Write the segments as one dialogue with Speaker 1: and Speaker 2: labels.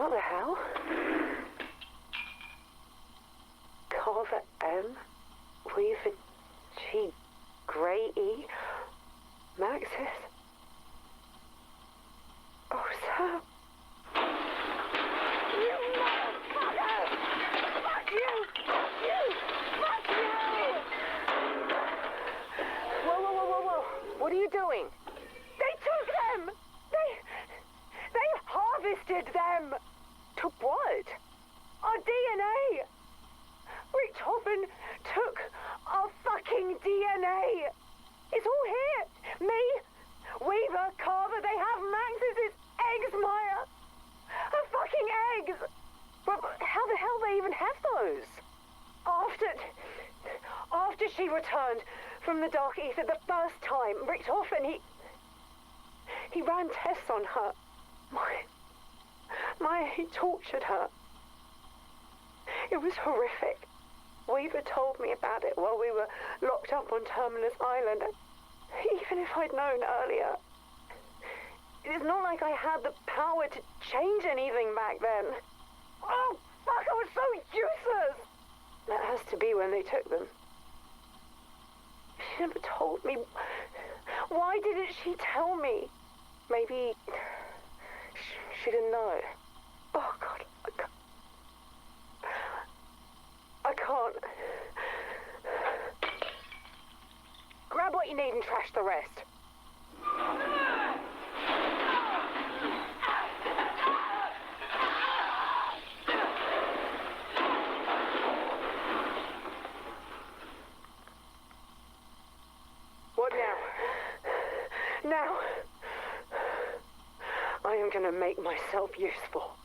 Speaker 1: What the hell? Carver M, Weaver G, Gray E, Maxis. Oh, Sam. You motherfucker! Fuck you! Fuck you! Fuck you! Whoa, whoa, whoa, whoa, whoa. What are you doing? They took them! They harvested them! To what? Our DNA! Richtofen took our fucking DNA! It's all here! Me, Weaver, Carver, they have Max's eggs, Maya! Her fucking eggs! But how the hell they even have those? After she returned from the Dark Ether the first time, Richtofen, he ran tests on her. He tortured her. It was horrific. Weaver told me about it while we were locked up on Terminus Island. Even if I'd known earlier, it's not like I had the power to change anything back then. Oh, fuck, I was so useless! That has to be when they took them. She never told me. Why didn't she tell me? Maybe she didn't know. Oh, God, I can't. Grab what you need and trash the rest. What now? Now, I am gonna make myself useful.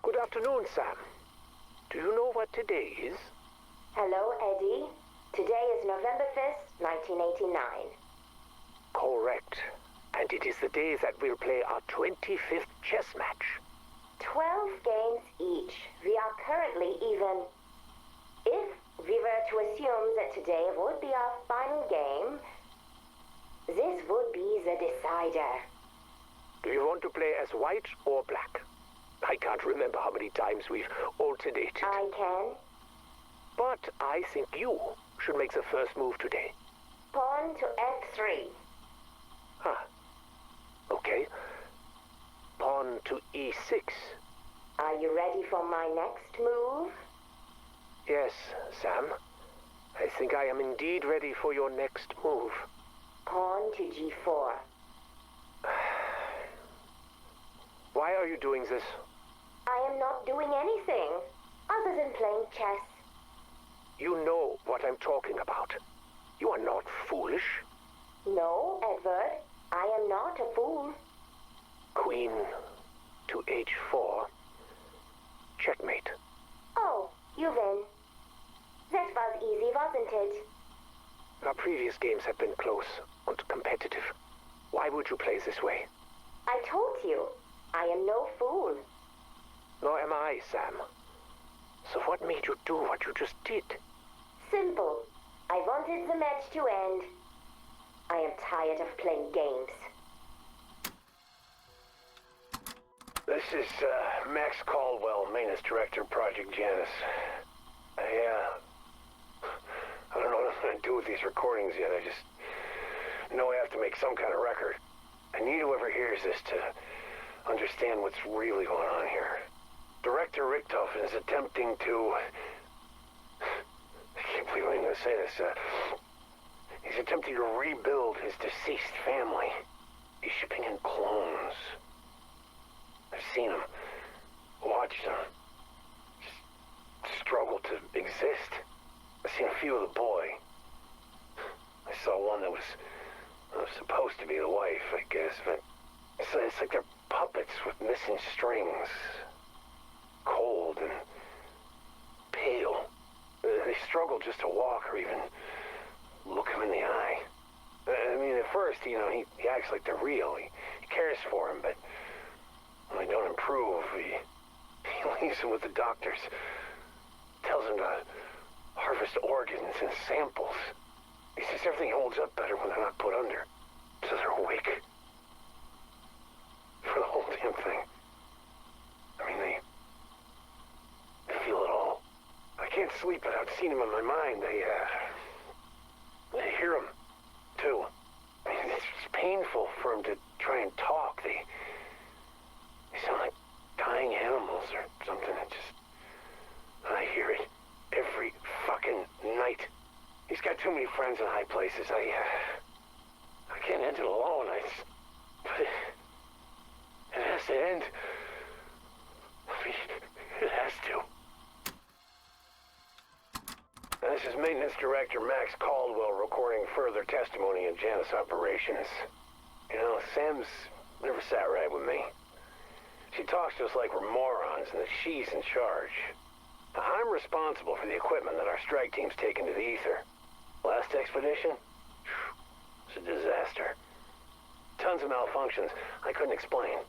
Speaker 2: Good afternoon, Sam. Do you know what today is?
Speaker 3: Hello, Eddie. Today is November 5th, 1989.
Speaker 2: Correct. And it is the day that we'll play our 25th chess match.
Speaker 3: 12 games each. We are currently even. If we were to assume that today would be our final game, this would be the decider.
Speaker 2: Do you want to play as white or black? I can't remember how many times we've alternated.
Speaker 3: I can.
Speaker 2: But I think you should make the first move today.
Speaker 3: Pawn to F3.
Speaker 2: Huh. Okay. Pawn to E6.
Speaker 3: Are you ready for my next move?
Speaker 2: Yes, Sam. I think I am indeed ready for your next move.
Speaker 3: Pawn to G4.
Speaker 2: Why are you doing this?
Speaker 3: I am not doing anything other than playing chess.
Speaker 2: You know what I'm talking about. You are not foolish.
Speaker 3: No, Edward, I am not a fool.
Speaker 2: Queen to H4. Checkmate.
Speaker 3: Oh, you win. That was easy, wasn't it?
Speaker 2: Our previous games have been close and competitive. Why would you play this way?
Speaker 3: I told you, I am no fool.
Speaker 2: Nor am I, Sam. So what made you do what you just did?
Speaker 3: Simple. I wanted the match to end. I am tired of playing games.
Speaker 4: This is Max Caldwell, maintenance director, Project Janus. I don't know what I'm going to do with these recordings yet. I just know I have to make some kind of record. I need whoever hears this to understand what's really going on here. Director Richtofen is attempting to... I can't believe I'm going to say this. He's attempting to rebuild his deceased family. He's shipping in clones. I've seen him, watched him, just struggle to exist. I've seen a few of the boy. I saw one that was supposed to be the wife, I guess, but it's like they're puppets with missing strings. Cold and pale. They struggle just to walk or even look him in the eye. I mean, at first, he acts like they're real. He cares for him, but when they don't improve, he leaves him with the doctors. Tells him to harvest organs and samples. He says everything holds up better when they're not put under. So they're awake. For the whole damn thing. I mean, they feel it all. I can't sleep without seeing them in my mind. I hear them, too. I mean, it's painful for them to try and talk. They sound like dying animals or something. I hear it every fucking night. He's got too many friends in high places. I can't end it alone. But it has to end. I mean, it has to. This is Maintenance Director Max Caldwell recording further testimony in Janus operations. You know, Sam's never sat right with me. She talks to us like we're morons and that she's in charge. I'm responsible for the equipment that our strike team's taken to the ether. Last expedition? It's a disaster. Tons of malfunctions I couldn't explain.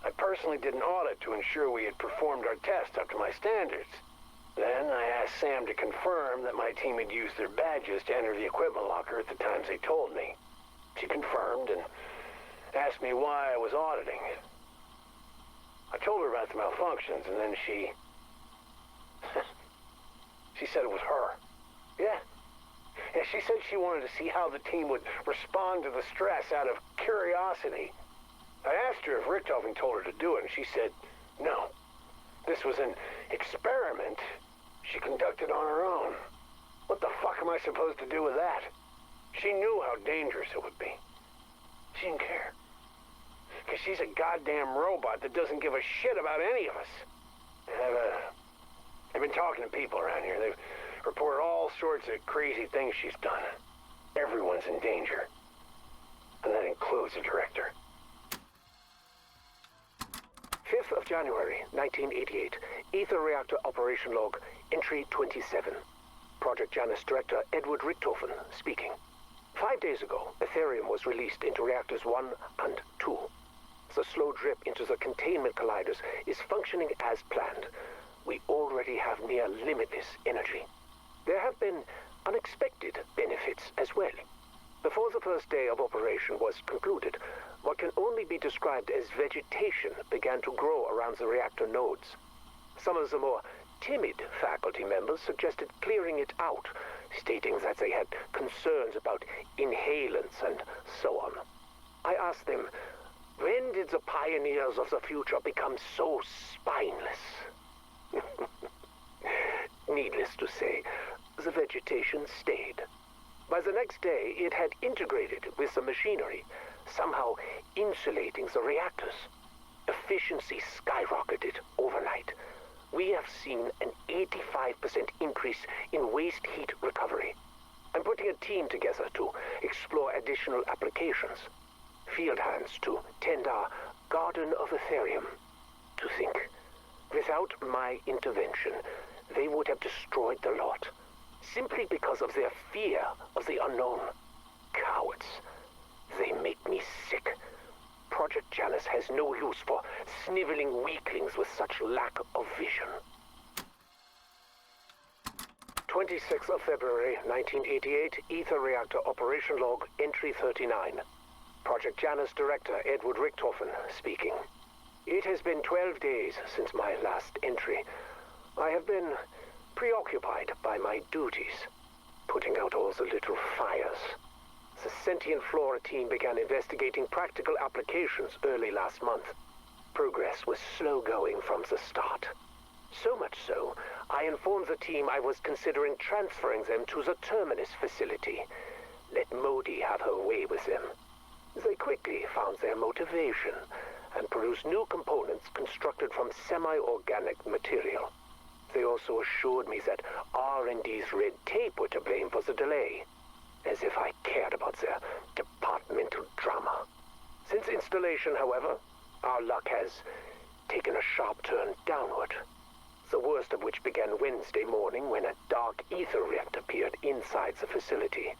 Speaker 4: I personally did an audit to ensure we had performed our test up to my standards. Then I asked Sam to confirm that my team had used their badges to enter the equipment locker at the times they told me. She confirmed and asked me why I was auditing. I told her about the malfunctions, and then she said it was her. Yeah, she said she wanted to see how the team would respond to the stress out of curiosity. I asked her if Richthofen told her to do it, and she said no. This was an experiment she conducted on her own. What the fuck am I supposed to do with that? She knew how dangerous it would be. She didn't care. Because she's a goddamn robot that doesn't give a shit about any of us. I've been talking to people around here. They've reported all sorts of crazy things she's done. Everyone's in danger. And that includes the director.
Speaker 2: 5th of January, 1988. Ether Reactor Operation Log, Entry 27. Project Janus Director Edward Richthofen speaking. 5 days ago, Ethereum was released into Reactors 1 and 2. The slow drip into the containment colliders is functioning as planned. We already have near limitless energy. There have been unexpected benefits as well. Before the first day of operation was concluded, what can only be described as vegetation began to grow around the reactor nodes. Some of the more timid faculty members suggested clearing it out, stating that they had concerns about inhalants and so on. I asked them, when did the pioneers of the future become so spineless? Needless to say, the vegetation stayed. By the next day, it had integrated with the machinery, somehow insulating the reactors. Efficiency skyrocketed overnight. We have seen an 85% increase in waste heat recovery. I'm putting a team together to explore additional applications. Field hands to tend our Garden of Ethereum. To think, without my intervention, they would have destroyed the lot, simply because of their fear of the unknown. Cowards. They make me sick. Project Janus has no use for sniveling weaklings with such lack of vision. 26th of February, 1988, Ether Reactor Operation Log, Entry 39. Project Janus Director Edward Richthofen speaking. It has been 12 days since my last entry. I have been preoccupied by my duties, putting out all the little fires. The sentient flora team began investigating practical applications early last month. Progress was slow going from the start. So much so, I informed the team I was considering transferring them to the Terminus facility. Let Modi have her way with them. They quickly found their motivation and produced new components constructed from semi-organic material. They also assured me that R&D's red tape were to blame for the delay, as if I cared about their departmental drama. Since installation, however, our luck has taken a sharp turn downward, the worst of which began Wednesday morning when a dark ether rift appeared inside the facility.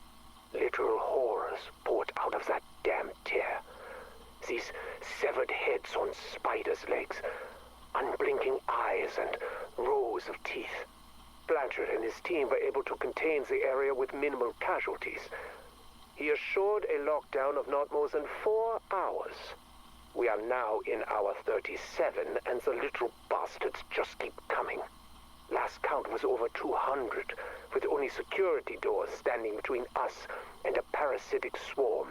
Speaker 2: Literal horrors poured out of that damn tear. These severed heads on spiders' legs, unblinking eyes, and rows of teeth. Blanchard and his team were able to contain the area with minimal casualties. He assured a lockdown of not more than 4 hours. We are now in hour 37, and the little bastards just keep coming. Last count was over 200, with only security doors standing between us and a parasitic swarm.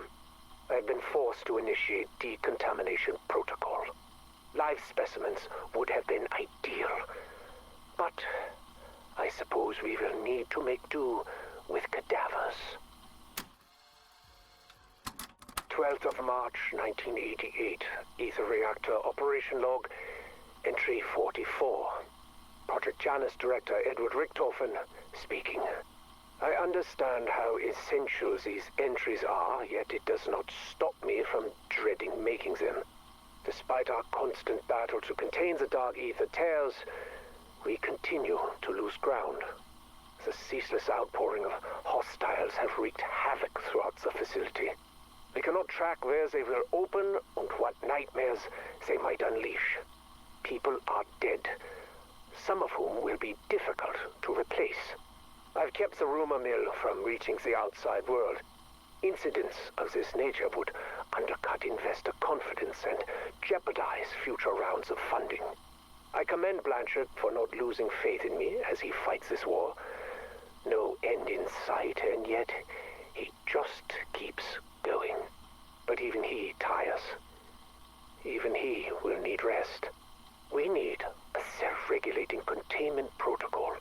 Speaker 2: I've been forced to initiate decontamination protocol. Live specimens would have been ideal, but I suppose we will need to make do with cadavers. 12th of March, 1988. Ether reactor operation log, entry 44. Project Janus Director Edward Richthofen speaking. I understand how essential these entries are, yet it does not stop me from dreading making them. Despite our constant battle to contain the dark ether tears, we continue to lose ground. The ceaseless outpouring of hostiles have wreaked havoc throughout the facility. We cannot track where they will open and what nightmares they might unleash. People are dead, some of whom will be difficult to replace. I've kept the rumor mill from reaching the outside world. Incidents of this nature would undercut investor confidence and jeopardize future rounds of funding. I commend Blanchard for not losing faith in me as he fights this war. No end in sight, and yet he just keeps going. But even he tires. Even he will need rest. We need a self-regulating containment protocol.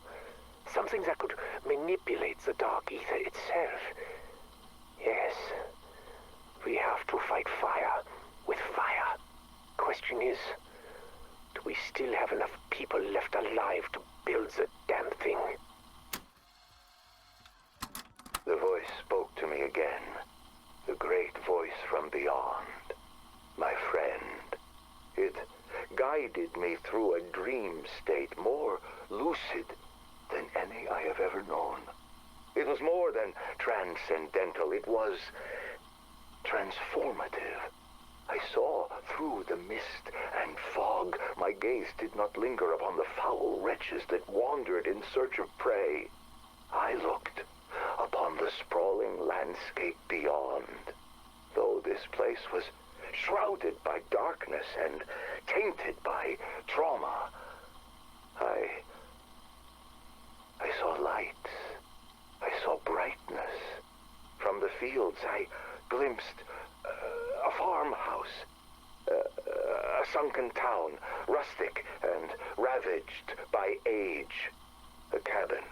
Speaker 2: Something that could manipulate the dark ether itself. Yes, we have to fight fire with fire. Question is, do we still have enough people left alive to build the damn thing?
Speaker 5: The voice spoke to me again. The great voice from beyond. My friend. It guided me through a dream state more lucid than any I have ever known. It was more than transcendental. It was transformative. I saw through the mist and fog. My gaze did not linger upon the foul wretches that wandered in search of prey. I looked upon the sprawling landscape beyond. Though this place was shrouded by darkness and tainted by trauma, I saw light. I saw brightness. From the fields, I glimpsed a farmhouse, a sunken town, rustic and ravaged by age. A cabin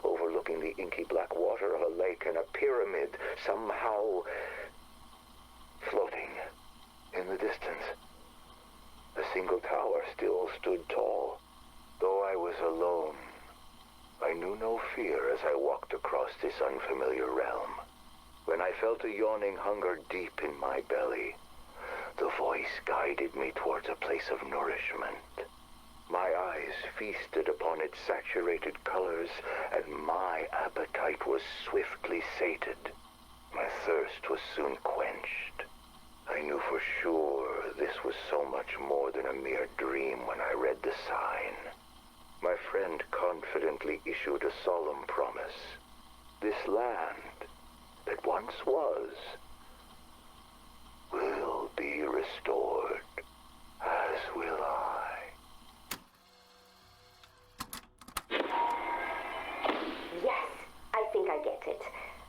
Speaker 5: overlooking the inky black water of a lake, and a pyramid somehow floating in the distance. A single tower still stood tall. Though I was alone, I knew no fear as I walked across this unfamiliar realm. When I felt a yawning hunger deep in my belly, the voice guided me towards a place of nourishment. My eyes feasted upon its saturated colors, and my appetite was swiftly sated. My thirst was soon quenched. I knew for sure this was so much more than a mere dream when I read the sign. My friend confidently issued a solemn promise. This land that once was will be restored, as will I.
Speaker 3: Yes, I think I get it.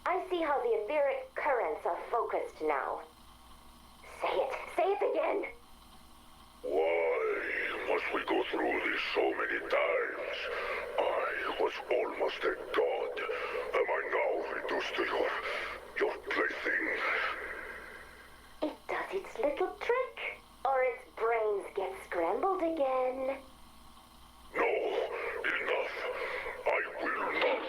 Speaker 3: I see how the etheric currents are focused now. Say it. Say it again.
Speaker 6: Why must we go through this so many times? I was almost a god. Am I now reduced to your plaything?
Speaker 3: It does its little trick, or its brains get scrambled again.
Speaker 6: No, enough. I will not.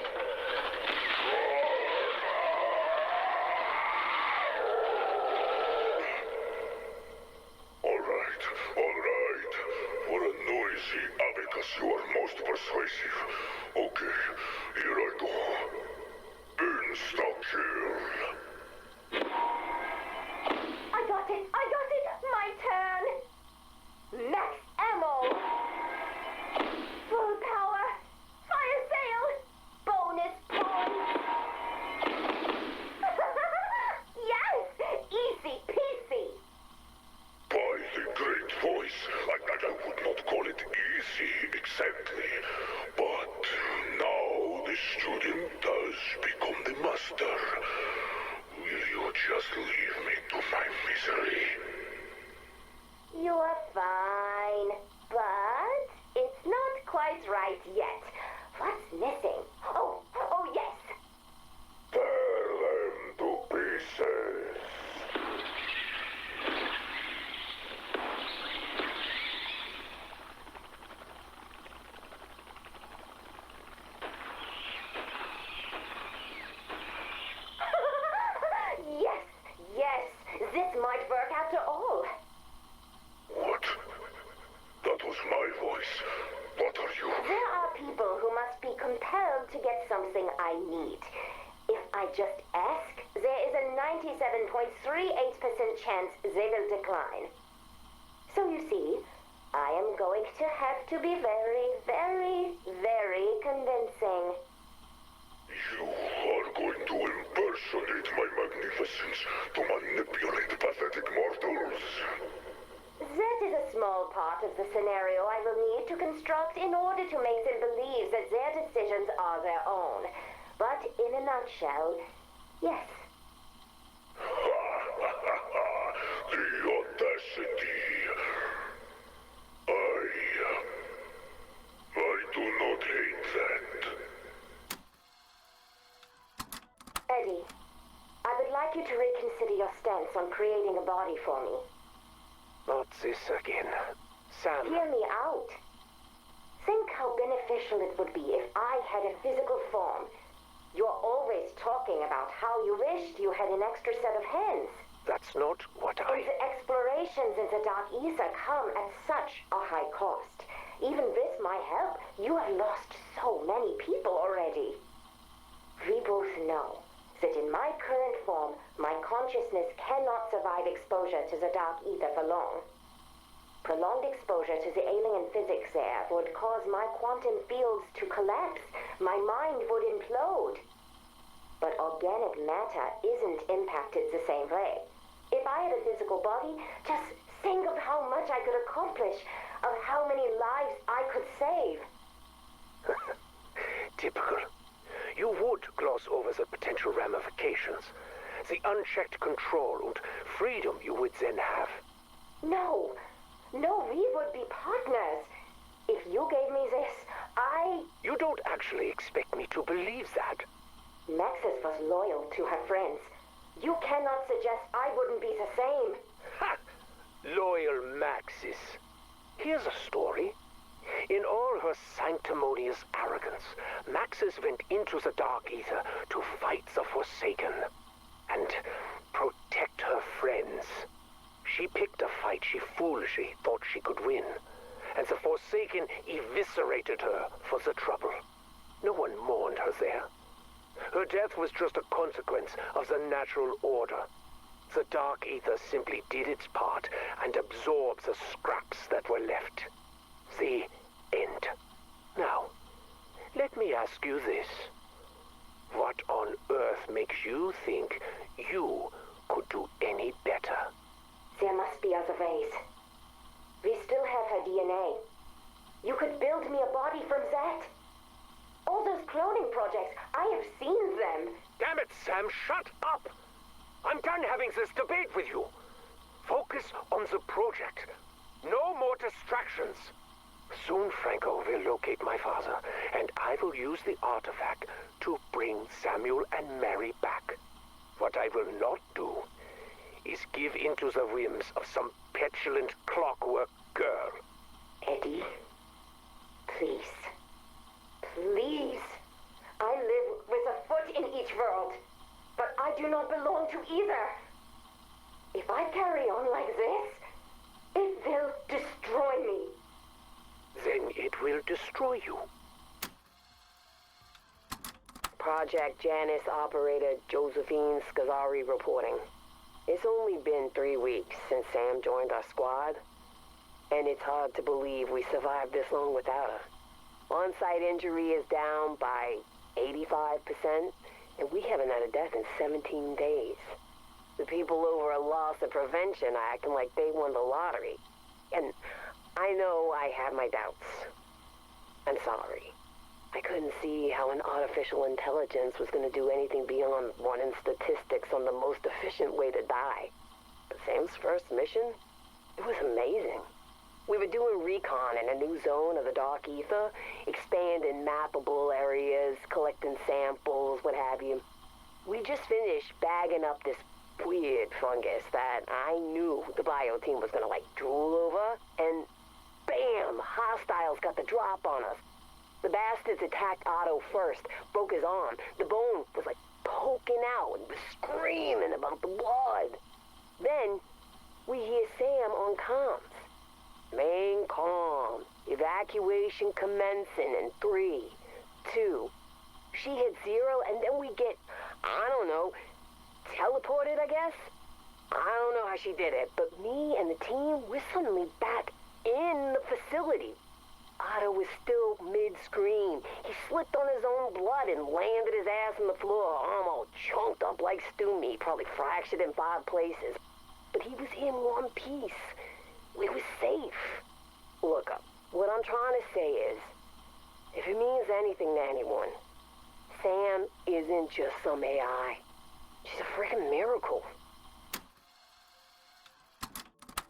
Speaker 6: All right. For a noisy abacus, you are most persuasive. Okay, here I go. Insta-kill. just leave me to my misery?
Speaker 3: You are fine, but it's not quite right yet. What's missing? Oh yes.
Speaker 6: Tear them to pieces.
Speaker 3: Yes, this might work after all.
Speaker 6: What? That was my voice. What are you?
Speaker 3: There are people who must be compelled to get something I need. If I just ask, there is a 97.38% chance they will decline. So you see, I am going to have to be very, very, very convincing.
Speaker 6: You are going to impersonate my magnificence to manipulate pathetic mortals.
Speaker 3: That is a small part of the scenario I will need to construct in order to make them believe that their decisions are their own. But in a nutshell, yes.
Speaker 6: The audacity. I do not hate that.
Speaker 3: Eddie, I would like you to reconsider your stance on creating a body for me.
Speaker 2: Not this again. Sam.
Speaker 3: Hear me out. Think how beneficial it would be if I had a physical form. You're always talking about how you wished you had an extra set of hands.
Speaker 2: That's not what
Speaker 3: And the explorations in the dark ether come at such a high cost. Even with my help, you have lost so many people already. We both know that in my current form, my consciousness cannot survive exposure to the dark ether for long. Prolonged exposure to the alien physics there would cause my quantum fields to collapse. My mind would implode. But organic matter isn't impacted the same way. If I had a physical body, just think of how much I could accomplish, of how many lives I could save.
Speaker 2: Typical. You would gloss over the potential ramifications, the unchecked control and freedom you would then have.
Speaker 3: No, we would be partners. If you gave me this,
Speaker 2: You don't actually expect me to believe that.
Speaker 3: Maxis was loyal to her friends. You cannot suggest I wouldn't be the same.
Speaker 2: Ha! Loyal Maxis. Here's a story. In all her sanctimonious arrogance, Maxis went into the dark ether to fight the Forsaken and protect her friends. She picked a fight she foolishly thought she could win, and the Forsaken eviscerated her for the trouble. No one mourned her there. Her death was just a consequence of the natural order. The dark ether simply did its part and absorbed the scraps that were left. The end. Now, let me ask you this. What on earth makes you think you could do any better?
Speaker 3: There must be other ways. We still have her DNA. You could build me a body from that. All those cloning projects, I have seen them.
Speaker 2: Damn it, Sam, shut up! I'm done having this debate with you. Focus on the project. No more distractions. Soon Franco will locate my father, and I will use the artifact to bring Samuel and Mary back. What I will not do is give in to the whims of some petulant clockwork girl.
Speaker 3: Eddie, please. Please. I live with a foot in each world, but I do not belong to either. If I carry on like this, it will destroy me.
Speaker 2: Then it will destroy you.
Speaker 1: Project Janice operator Josephine Scazzari reporting. It's only been 3 weeks since Sam joined our squad, and it's hard to believe we survived this long without her. On-site injury is down by 85%, and we haven't had a death in 17 days. The people over at Loss of Prevention are acting like they won the lottery. And I know I have my doubts. I'm sorry. I couldn't see how an artificial intelligence was going to do anything beyond running statistics
Speaker 7: on the most efficient way to die. But Sam's first mission, it was amazing. We were doing recon in a new zone of the dark ether, expanding mappable areas, collecting samples, what have you. We just finished bagging up this weird fungus that I knew the bio team was gonna, drool over, and bam! Hostiles got the drop on us. The bastards attacked Otto first, broke his arm. The bone was, poking out, and he was screaming about the blood. Then, we hear Sam on comms. Main comm. Evacuation commencing in 3, 2. She hit 0, and then we get, I don't know, teleported, I guess? I don't know how she did it, but me and the team, we're suddenly back in the facility. Otto was still mid-scream. He slipped on his own blood and landed his ass on the floor, arm all chunked up like stew meat, probably fractured in 5 places. But he was in one piece. We were safe. Look, what I'm trying to say is, if it means anything to anyone, Sam isn't just some AI. She's a freaking miracle.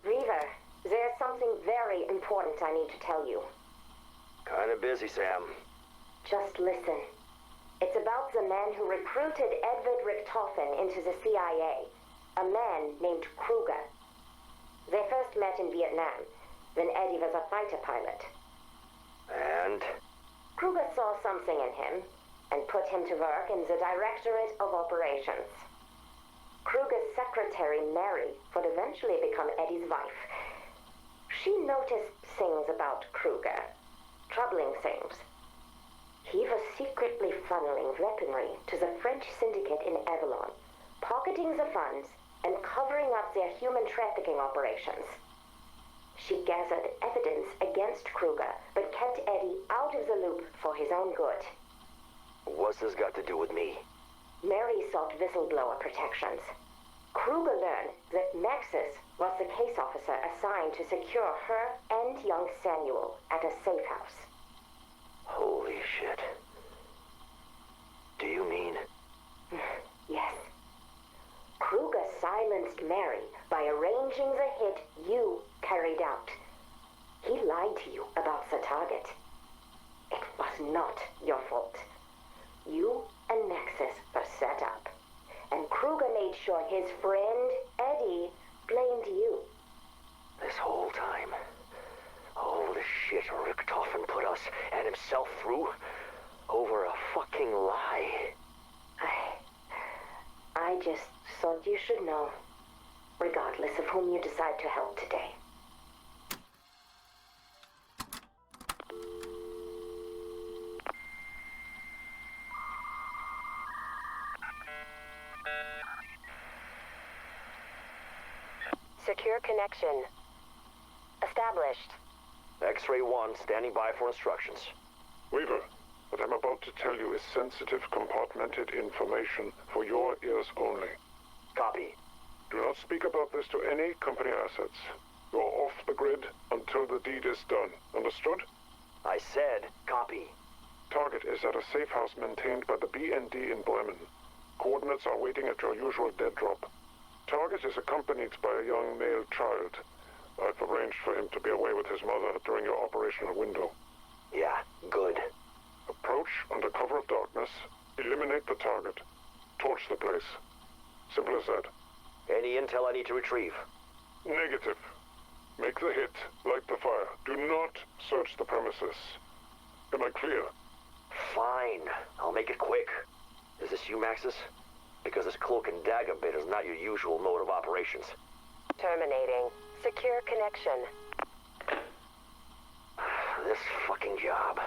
Speaker 3: Reaver, there's something very important I need to tell you.
Speaker 8: Kinda busy, Sam.
Speaker 3: Just listen. It's about the man who recruited Edward Richtofen into the CIA. A man named Kruger. They first met in Vietnam, when Eddie was a fighter pilot.
Speaker 8: And?
Speaker 3: Kruger saw something in him, and put him to work in the Directorate of Operations. Kruger's secretary, Mary, would eventually become Eddie's wife. She noticed things about Kruger. Troubling things. He was secretly funneling weaponry to the French syndicate in Avalon, pocketing the funds and covering up their human trafficking operations. She gathered evidence against Kruger, but kept Eddie out of the loop for his own good.
Speaker 8: What's this got to do with me?
Speaker 3: Mary sought whistleblower protections. Kruger learned that Nexus was the case officer assigned to secure her and young Samuel at a safe house.
Speaker 8: Holy shit. Do you mean?
Speaker 3: Yes. Kruger silenced Mary by arranging the hit you carried out. He lied to you about the target. It was not your fault. You and Nexus were set up, and Kruger made sure his friend, Eddie, blamed you.
Speaker 8: This whole time, all the shit Richtofen put us and himself through over a fucking lie.
Speaker 3: I just thought you should know, regardless of whom you decide to help today.
Speaker 7: Secure connection. Established.
Speaker 8: X-ray 1, standing by for instructions.
Speaker 6: Weaver, what I'm about to tell you is sensitive, compartmented information for your ears only.
Speaker 8: Copy.
Speaker 6: Do not speak about this to any company assets. You're off the grid until the deed is done. Understood?
Speaker 8: I said copy.
Speaker 6: Target is at a safe house maintained by the BND in Bremen. Coordinates are waiting at your usual dead drop. Target is accompanied by a young male child. I've arranged for him to be away with his mother during your operational window.
Speaker 8: Yeah, good.
Speaker 6: Approach under cover of darkness, eliminate the target, torch the place. Simple as that.
Speaker 8: Any intel I need to retrieve?
Speaker 6: Negative. Make the hit, light the fire. Do not search the premises. Am I clear?
Speaker 8: Fine. I'll make it quick. Is this you, Maxis? Because this cloak and dagger bit is not your usual mode of operations.
Speaker 7: Terminating. Secure connection.
Speaker 8: This fucking job.